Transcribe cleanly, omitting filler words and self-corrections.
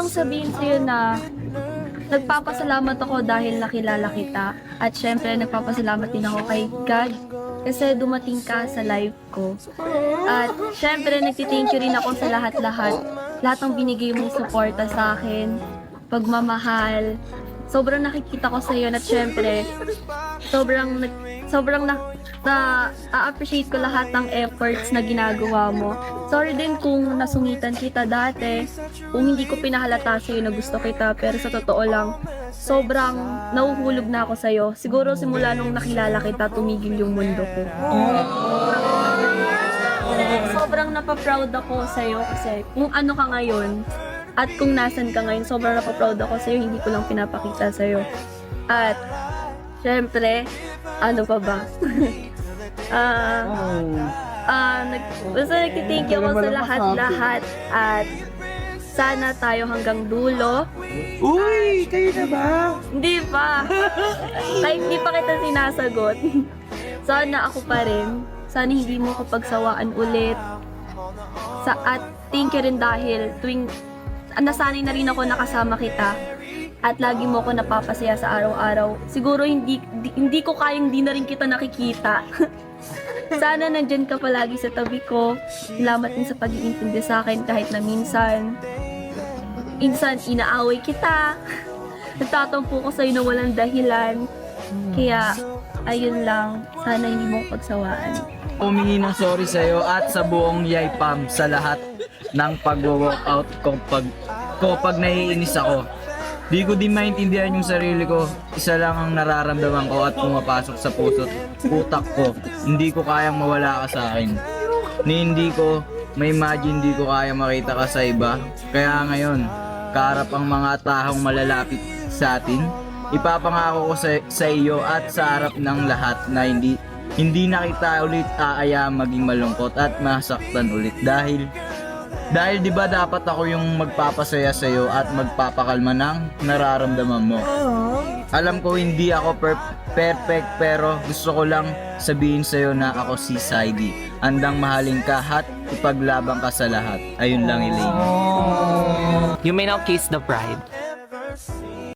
lang sabihin sa'yo na nagpapasalamat ako dahil nakilala kita. At syempre, nagpapasalamat din ako kay God kasi dumating ka sa life ko. At syempre, nagtithank you rin ako sa lahat-lahat. Lahat ng binigay mong suporta sa akin, pagmamahal. Sobrang nakikita ko sa iyo at syempre, sobrang na-appreciate ko lahat ng efforts na ginagawa mo. Sorry din kung nasungitan kita dati, kung hindi ko pinahalata sa iyo na gusto kita, pero sa totoo lang, sobrang nahuhulog na ako sa iyo. Siguro simula nung nakilala kita, tumigil yung mundo ko. Sobrang napaproud ako sa iyo kasi kung ano ka ngayon, at kung nasan ka ngayon, sobrang napaproud ako sa'yo, hindi ko lang pinapakita sa'yo. At, syempre, ano pa ba? Basta nagtithank you ako sa lahat-lahat. At, sana tayo hanggang dulo. Uy! Kayo na ba? Hindi pa. Kahit hindi pa kita sinasagot. Sana ako pa rin. Sana hindi mo ako pagsawaan ulit. At thank you rin dahil tuwing nasanay na rin ako nakasama kita at lagi mo ako napapasaya sa araw-araw. Siguro hindi ko kayang di na rin kita nakikita. Sana nandyan ka palagi sa tabi ko. Salamat din sa pag-iintindi sa akin kahit na minsan inaaway kita. Nagtatampo ko sa'yo na walang dahilan. Kaya, ayun lang. Sana hindi mo ko pagsawaan. Humingi ng sorry sa'yo at sa buong Yaypam sa lahat ng pag-walkout ko pag naiinis ako. Di ko din maintindihan yung sarili ko. Isa lang ang nararamdaman ko at pumapasok sa puso't utak ko. Hindi ko kayang mawala ka sa akin. Hindi ko ma-imagine, di ko kaya makita ka sa iba. Kaya ngayon, kaharap ang mga taong malalapit sa atin, ipapangako ko sa iyo at sa harap ng lahat na hindi na kita ulit aaya maging malungkot at masaktan ulit dahil di ba dapat ako yung magpapasaya sa iyo at magpapakalma ng nararamdaman mo. Alam ko hindi ako perfect pero gusto ko lang sabihin sa iyo na ako si Saidi. Handang mahalin ka at ipaglaban ka sa lahat. Ayun lang, Elaine. You may now kiss the bride.